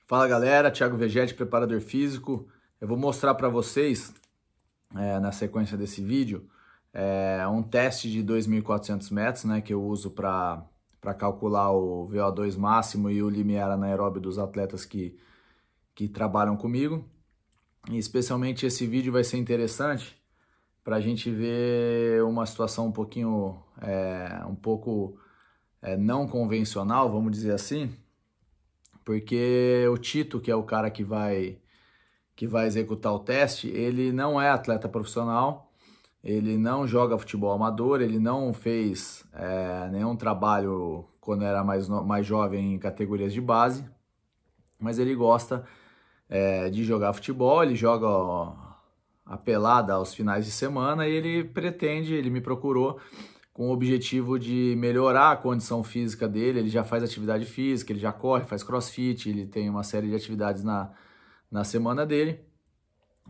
Fala galera, Thiago Vegetti, preparador físico. Eu vou mostrar para vocês, na sequência desse vídeo, um teste de 2.400 metros, né, que eu uso para calcular o VO2 máximo e o limiar anaeróbio dos atletas que trabalham comigo. E especialmente esse vídeo vai ser interessante para a gente ver uma situação um pouco não convencional, vamos dizer assim, porque o Tito, que é o cara que vai executar o teste, ele não é atleta profissional, ele não joga futebol amador, ele não fez nenhum trabalho quando era mais jovem em categorias de base, mas ele gosta de jogar futebol, ele joga a pelada aos finais de semana e ele me procurou com o objetivo de melhorar a condição física dele. Ele já faz atividade física, ele já corre, faz crossfit, ele tem uma série de atividades na semana dele,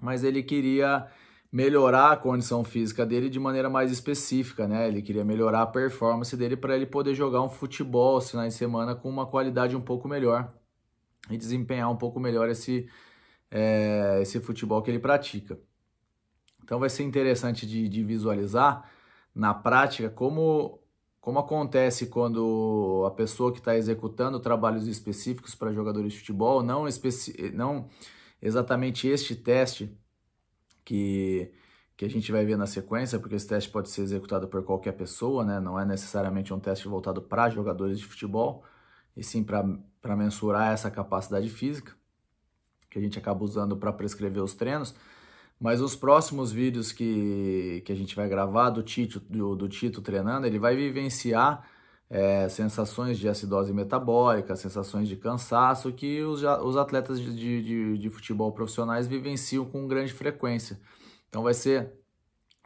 mas ele queria melhorar a condição física dele de maneira mais específica, né? Ele queria melhorar a performance dele para ele poder jogar um futebol aos finais de semana com uma qualidade um pouco melhor e desempenhar um pouco melhor esse futebol que ele pratica. Então vai ser interessante de visualizar na prática como acontece quando a pessoa que está executando trabalhos específicos para jogadores de futebol, não exatamente este teste que a gente vai ver na sequência, porque esse teste pode ser executado por qualquer pessoa, né? Não é necessariamente um teste voltado para jogadores de futebol, e sim para mensurar essa capacidade física, que a gente acaba usando para prescrever os treinos. Mas os próximos vídeos que a gente vai gravar do Tito treinando, ele vai vivenciar sensações de acidose metabólica, sensações de cansaço que os atletas de futebol profissionais vivenciam com grande frequência. Então vai ser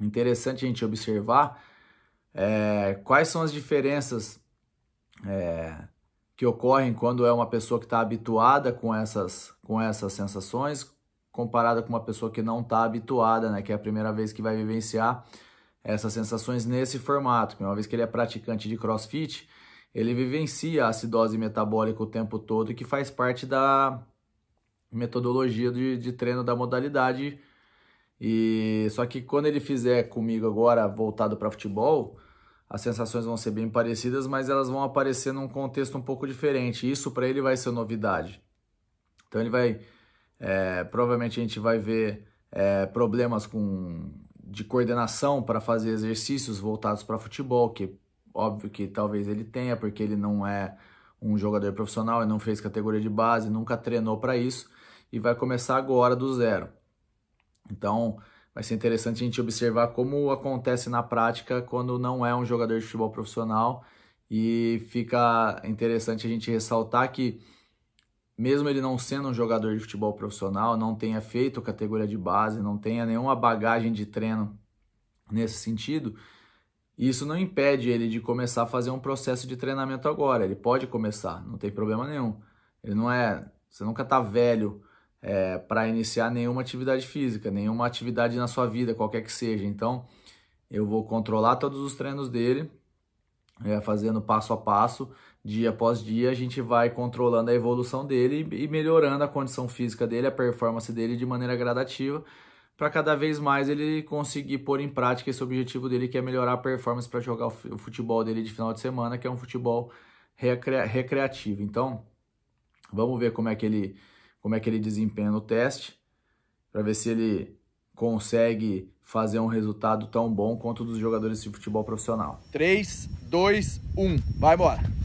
interessante a gente observar quais são as diferenças que ocorrem quando é uma pessoa que está habituada com essas sensações, comparada com uma pessoa que não está habituada, né, que é a primeira vez que vai vivenciar essas sensações nesse formato. Uma vez que ele é praticante de crossfit, ele vivencia a acidose metabólica o tempo todo, que faz parte da metodologia de treino da modalidade. E só que quando ele fizer comigo agora voltado para futebol, as sensações vão ser bem parecidas, mas elas vão aparecer num contexto um pouco diferente. Isso para ele vai ser novidade. Então ele vai provavelmente a gente vai ver problemas de coordenação para fazer exercícios voltados para futebol, que óbvio que talvez ele tenha, porque ele não é um jogador profissional, ele não fez categoria de base, nunca treinou para isso e vai começar agora do zero. Então vai ser interessante a gente observar como acontece na prática quando não é um jogador de futebol profissional, e fica interessante a gente ressaltar que mesmo ele não sendo um jogador de futebol profissional, não tenha feito categoria de base, não tenha nenhuma bagagem de treino nesse sentido, isso não impede ele de começar a fazer um processo de treinamento agora. Ele pode começar, não tem problema nenhum. Você nunca está velho para iniciar nenhuma atividade física, nenhuma atividade na sua vida, qualquer que seja. Então, eu vou controlar todos os treinos dele, fazendo passo a passo, dia após dia, a gente vai controlando a evolução dele e melhorando a condição física dele, a performance dele de maneira gradativa, para cada vez mais ele conseguir pôr em prática esse objetivo dele, que é melhorar a performance para jogar o futebol dele de final de semana, que é um futebol recreativo. Então, vamos ver como é que ele desempenha no teste, para ver se ele consegue fazer um resultado tão bom quanto dos jogadores de futebol profissional. 3, 2, 1, vai embora!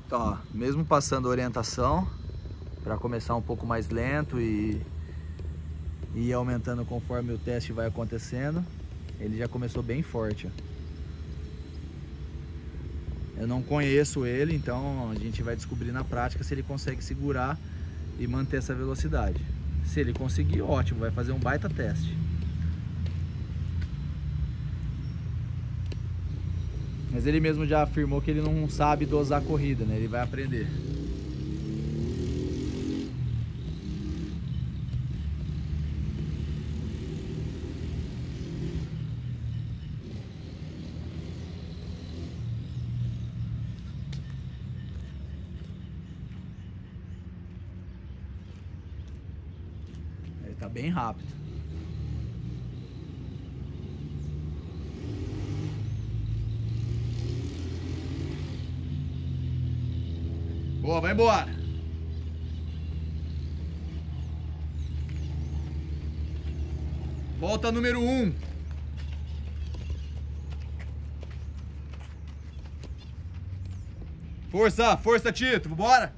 Então, ó, mesmo passando orientação para começar um pouco mais lento e ir aumentando conforme o teste vai acontecendo, ele já começou bem forte, ó. Eu não conheço ele, então a gente vai descobrir na prática se ele consegue segurar e manter essa velocidade. Se ele conseguir, ótimo, vai fazer um baita teste. Mas ele mesmo já afirmou que ele não sabe dosar a corrida, né? Ele vai aprender. bem rápido. Boa, vai embora. Volta número 1. Força, força, Tito, bora.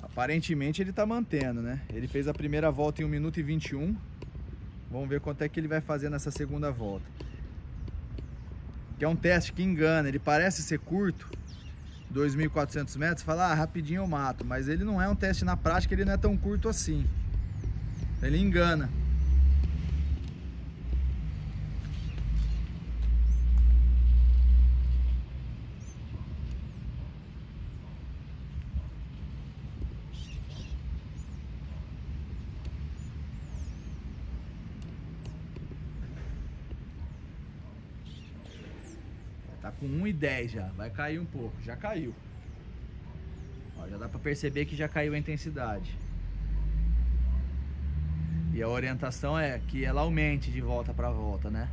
Aparentemente ele tá mantendo, né? Ele fez a primeira volta em 1 minuto e 21. Vamos ver quanto é que ele vai fazer nessa segunda volta. Que é um teste que engana, ele parece ser curto, 2.400 metros, fala, rapidinho eu mato. Mas ele não é um teste na prática, ele não é tão curto assim. Ele engana. Tá com 1,10 já, vai cair um pouco, já caiu. Ó, já dá pra perceber que já caiu a intensidade. E a orientação é que ela aumente de volta pra volta, né?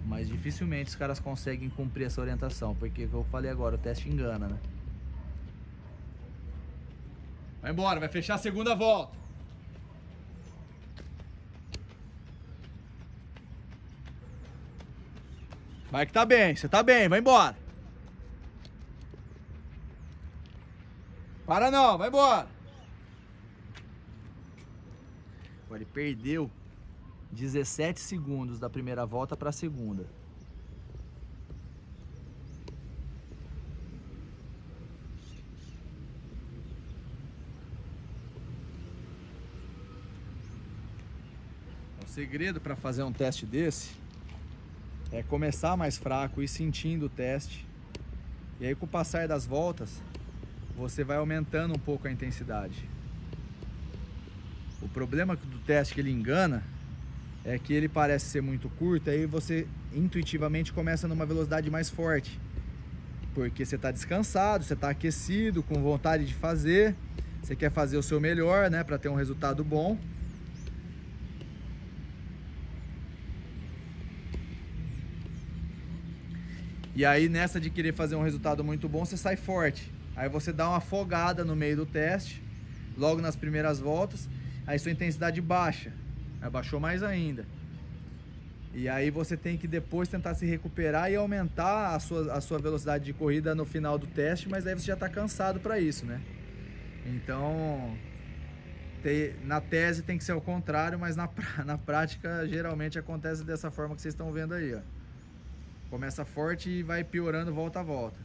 Mas dificilmente os caras conseguem cumprir essa orientação, porque como eu falei agora, o teste engana, né? Vai embora, vai fechar a segunda volta. Vai que tá bem, você tá bem, vai embora. Para não, vai embora. Ele perdeu 17 segundos da primeira volta para a segunda. O segredo para fazer um teste desse é começar mais fraco, ir sentindo o teste. E aí com o passar das voltas, você vai aumentando um pouco a intensidade. O problema do teste que ele engana é que ele parece ser muito curto, aí você intuitivamente começa numa velocidade mais forte. Porque você está descansado, você está aquecido, com vontade de fazer, você quer fazer o seu melhor, né, para ter um resultado bom. E aí nessa de querer fazer um resultado muito bom, você sai forte. Aí você dá uma afogada no meio do teste, logo nas primeiras voltas, aí sua intensidade baixa, aí baixou mais ainda. E aí você tem que depois tentar se recuperar e aumentar a sua velocidade de corrida no final do teste, mas aí você já está cansado para isso, né? Então, na tese tem que ser o contrário, mas na prática geralmente acontece dessa forma que vocês estão vendo aí, ó. Começa forte e vai piorando volta a volta.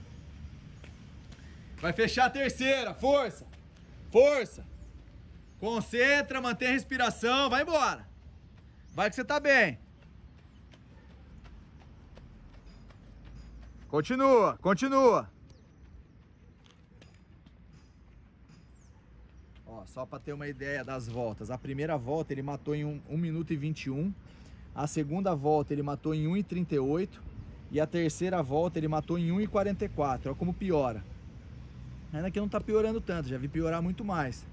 Vai fechar a terceira, força! Força! Concentra, mantém a respiração, vai embora! Vai que você tá bem! Continua, continua! Ó, só para ter uma ideia das voltas. A primeira volta ele matou em 1 minuto e 21. A segunda volta ele matou em 1,38. E a terceira volta ele matou em 1,44. Olha como piora. Ainda que não tá piorando tanto, já vi piorar muito mais.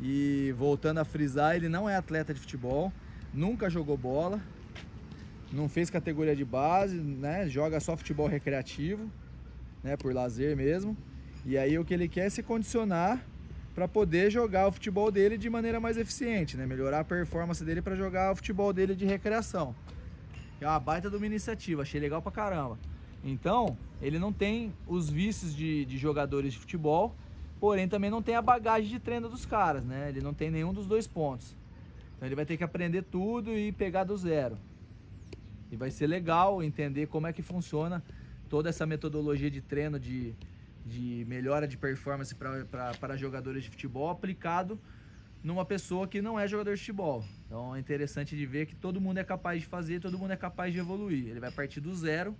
E voltando a frisar, ele não é atleta de futebol, nunca jogou bola, não fez categoria de base, né? Joga só futebol recreativo, né? Por lazer mesmo. E aí o que ele quer é se condicionar para poder jogar o futebol dele de maneira mais eficiente, né? Melhorar a performance dele para jogar o futebol dele de recreação. É uma baita de uma iniciativa, achei legal pra caramba. Então, ele não tem os vícios de jogadores de futebol, porém também não tem a bagagem de treino dos caras, né? Ele não tem nenhum dos dois pontos. Então ele vai ter que aprender tudo e pegar do zero. E vai ser legal entender como é que funciona toda essa metodologia de treino, de melhora de performance para jogadores de futebol aplicado numa pessoa que não é jogador de futebol. Então é interessante de ver que todo mundo é capaz de fazer, todo mundo é capaz de evoluir. Ele vai partir do zero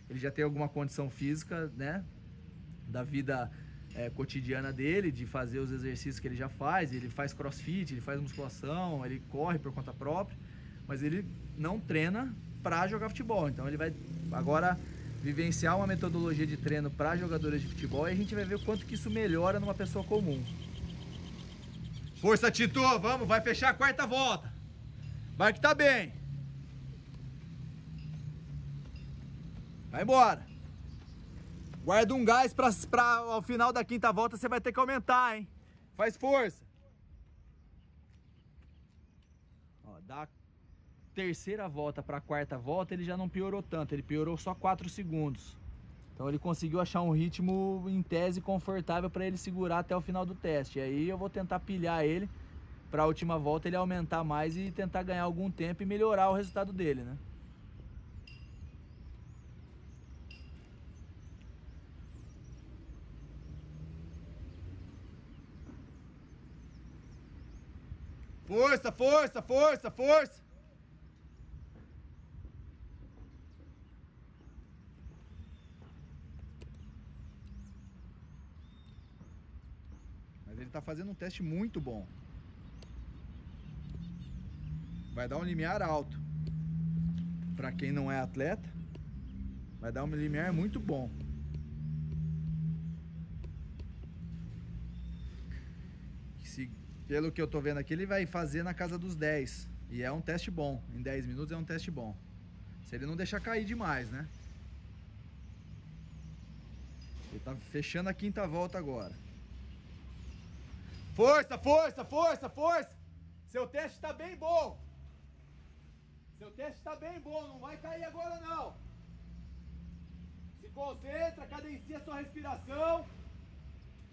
ele já tem alguma condição física, né, da vida cotidiana dele, de fazer os exercícios que ele já faz. Ele faz crossfit, ele faz musculação, ele corre por conta própria, mas ele não treina para jogar futebol. Então ele vai agora vivenciar uma metodologia de treino para jogadores de futebol e a gente vai ver o quanto que isso melhora numa pessoa comum. Força, Tito! Vamos, vai fechar a quarta volta. Vai que tá bem. Vai embora. Guarda um gás pra ao final da quinta volta você vai ter que aumentar, hein? Faz força. Ó, da terceira volta pra quarta volta ele já não piorou tanto, ele piorou só 4 segundos. Então ele conseguiu achar um ritmo em tese confortável para ele segurar até o final do teste. E aí eu vou tentar pilhar ele para a última volta ele aumentar mais e tentar ganhar algum tempo e melhorar o resultado dele, né? Força, força, força, força! Mas ele tá fazendo um teste muito bom. Vai dar um limiar alto. Para quem não é atleta, vai dar um limiar muito bom. Pelo que eu tô vendo aqui, ele vai fazer na casa dos 10. E é um teste bom. Em 10 minutos é um teste bom. Se ele não deixar cair demais, né? Ele tá fechando a quinta volta agora. Força, força, força, força! Seu teste tá bem bom. Seu teste tá bem bom. Não vai cair agora, não. Se concentra, cadencia a sua respiração.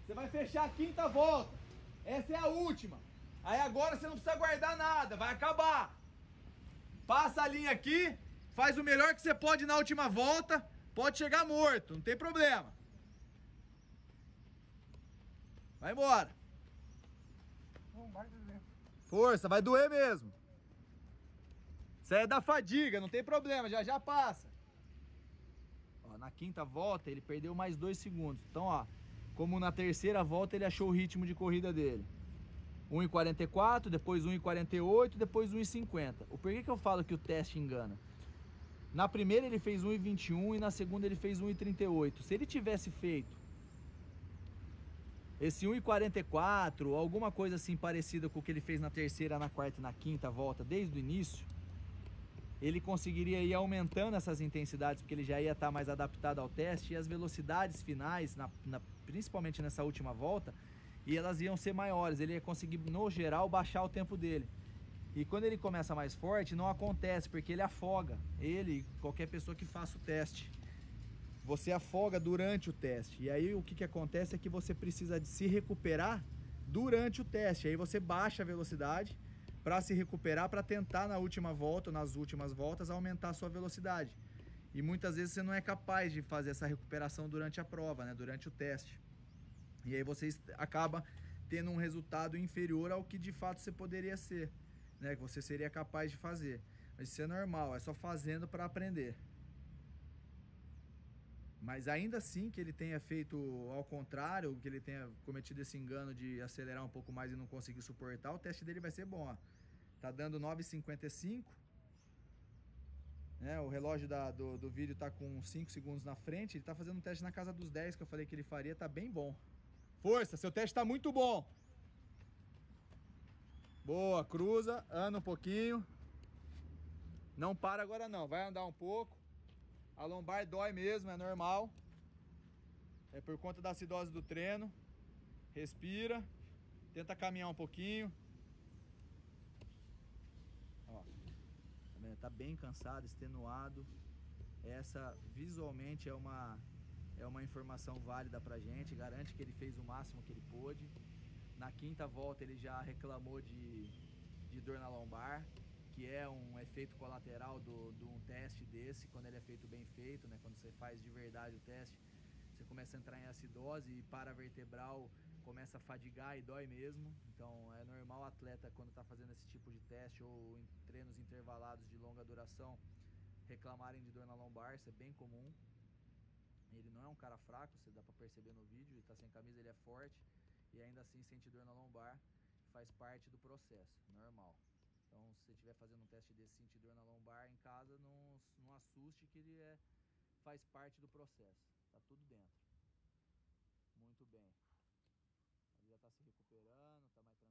Você vai fechar a quinta volta. Essa é a última. Aí agora você não precisa guardar nada, vai acabar. Passa a linha aqui, faz o melhor que você pode na última volta. Pode chegar morto, não tem problema. Vai embora. Força, vai doer mesmo. Isso aí é da fadiga, não tem problema, já já passa. Ó, na quinta volta ele perdeu mais 2 segundos. Então, ó, como na terceira volta ele achou o ritmo de corrida dele. 1,44, depois 1,48, depois 1,50. O porquê que eu falo que o teste engana? Na primeira ele fez 1,21 e na segunda ele fez 1,38. Se ele tivesse feito esse 1,44, alguma coisa assim parecida com o que ele fez na terceira, na quarta e na quinta volta, desde o início, ele conseguiria ir aumentando essas intensidades, porque ele já ia estar mais adaptado ao teste, e as velocidades finais, principalmente nessa última volta, e elas iam ser maiores, ele ia conseguir, no geral, baixar o tempo dele. E quando ele começa mais forte, não acontece, porque ele afoga, ele, qualquer pessoa que faça o teste. Você afoga durante o teste, e aí o que acontece é que você precisa de se recuperar durante o teste, aí você baixa a velocidade para se recuperar, para tentar na última volta, nas últimas voltas, aumentar a sua velocidade. E muitas vezes você não é capaz de fazer essa recuperação durante a prova, né? Durante o teste. E aí você acaba tendo um resultado inferior ao que de fato você poderia ser, né? Que você seria capaz de fazer. Mas isso é normal, é só fazendo para aprender. Mas ainda assim que ele tenha feito ao contrário, que ele tenha cometido esse engano de acelerar um pouco mais e não conseguir suportar, o teste dele vai ser bom, ó. Tá dando 9,55, né? O relógio do vídeo tá com 5 segundos na frente. Ele tá fazendo um teste na casa dos 10 que eu falei que ele faria, tá bem bom. Força, seu teste tá muito bom. Boa, cruza, anda um pouquinho. Não para agora não, vai andar um pouco. A lombar dói mesmo, é normal. É por conta da acidose do treino. Respira. Tenta caminhar um pouquinho. Ó, tá bem cansado, extenuado. Essa visualmente é uma informação válida pra gente. Garante que ele fez o máximo que ele pôde. Na quinta volta ele já reclamou de dor na lombar, que é um efeito colateral de um teste desse, quando ele é feito bem feito, né? Quando você faz de verdade o teste, você começa a entrar em acidose e paravertebral começa a fadigar e dói mesmo. Então é normal o atleta, quando está fazendo esse tipo de teste ou em treinos intervalados de longa duração, reclamarem de dor na lombar, isso é bem comum. Ele não é um cara fraco, você dá pra perceber no vídeo, ele tá sem camisa, ele é forte e ainda assim sente dor na lombar, faz parte do processo, normal. Então, se você estiver fazendo um teste desse, sentir dor na lombar em casa, não assuste que ele faz parte do processo, tá tudo dentro. Muito bem. Ele já tá se recuperando, tá mais